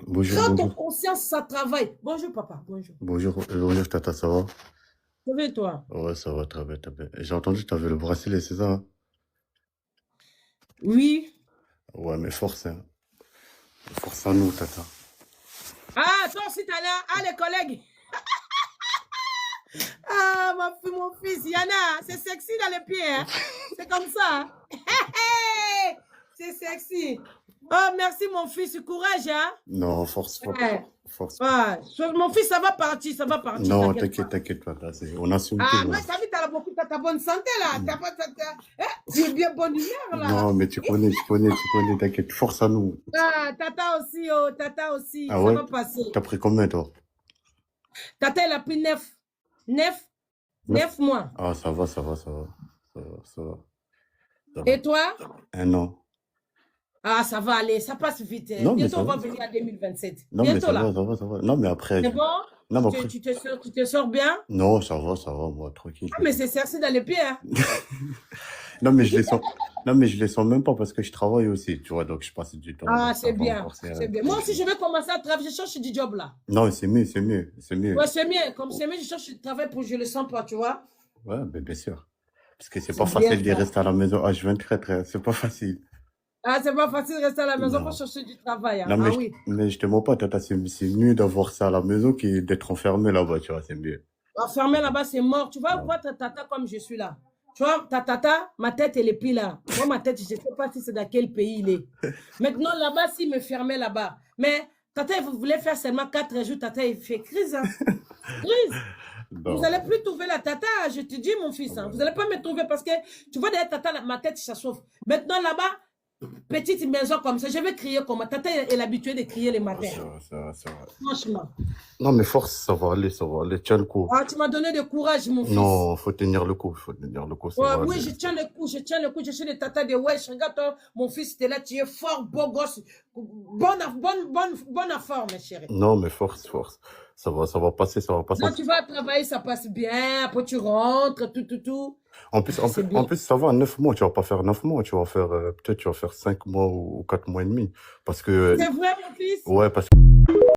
Bonjour, Quand ton bonjour. conscience, ça travaille. Bonjour, papa. Bonjour. Bonjour, bonjour, Tata, ça va? Ça va, toi? Ouais, ça va, très bien, très bien. J'ai entendu que tu avais le bracelet, c'est ça, hein? Oui. Ouais, mais force, hein. Force à nous, Tata. Ah, toi aussi, t'as là. Ah, les collègues. Ah, mon fils, Yana, c'est sexy dans les pieds. Hein? C'est comme ça. Hein? Hey, c'est sexy. Oh, merci, mon fils. Courage, hein? Non, force, force, Ouais. force. Ouais. Mon fils, ça va partir, Non, t'inquiète t'inquiète, pas. t'inquiète pas, Tata, on assume Ah, tout, moi, hein. t'as vu, t'as ta bonne santé, là. Tu es bien bonne humeur, là. Non, mais tu connais, t'inquiète, force à nous. Ah, tata aussi, oh, tata aussi. Ah Ça ouais? va passer. T'as pris combien, toi? Tata, elle a pris 9. 9. 9? 9 mois. Ah, ça va, ça va, ça va. Ça va, ça va, ça va. Et toi? Un an. Ah, ça va aller, ça passe vite. Hein. Non, mais Bientôt, ça on va. va venir à 2027. Non, mais Bientôt, ça va, là. ça va, ça va. Non, mais après, C'est bon? non, mais Tu, après. tu te sors, tu te sors bien? Non, ça va, moi, tranquille, Ah, mais tranquille. c'est cercé dans les pieds. Hein. Non, mais je les sens. Non, mais je les sens même pas parce que je travaille aussi, tu vois, donc je passe du temps, donc Ah, ça c'est va bien. encore, c'est C'est bien. Moi aussi, je tranquille. vais commencer à travailler. Je cherche du job, là. Non, c'est mieux, c'est mieux, c'est Ouais, mieux. c'est bien. Comme c'est mieux, je cherche du travail pour que je le sens pas, tu vois? Ouais, ben, bien sûr. Parce que c'est pas C'est bien, facile de ça. rester à la maison H24, hein, c'est pas facile. Ah, c'est pas facile de rester à la maison pour Non. chercher du travail. Hein. Non, Ah oui. mais je te mens pas, tata, c'est mieux d'avoir ça à la maison que d'être enfermé là-bas, tu vois, c'est mieux. Enfermé là-bas, c'est mort. Tu vas Non. voir ta tata comme je suis là. Tu vois, ta tata, ma tête, elle est plus là. Moi, ma tête, je ne sais pas si c'est dans quel pays il est. Maintenant, là-bas, s'il me fermait là-bas. Mais tata, vous voulez faire seulement 4 jours, tata, il fait crise. Hein. Crise. Vous Non. n'allez plus trouver la tata, je te dis, mon Ah fils. Hein. bah Vous non. n'allez pas me trouver parce que tu vois, derrière tata, ma tête, ça chauffe. Maintenant, là-bas, petite maison comme ça, je vais crier comme ça. Tata est l'habituée de crier le Ah, matin. ça va, ça va, ça va. Franchement. Non, mais force, ça va aller, tiens le coup. Ah, tu m'as donné de courage, mon fils. Non, faut tenir le coup, ça Ouais, va oui, aller. je tiens le coup, je tiens le coup. Je suis le tata de wesh. Regarde, toi, mon fils, t'es là, tu es fort, beau gosse. Bonne affaire, mes chéris. Non, mais force, force. Ça va passer, ça va passer. Là, tu vas travailler, ça passe bien. Après, tu rentres, tout. En plus, en C'est plus, en bien. plus, ça va, 9 mois, tu vas pas faire 9 mois, tu vas faire, peut-être tu vas faire 5 mois ou 4 mois et demi. Parce que, C'est vrai, mon fils? ouais, parce que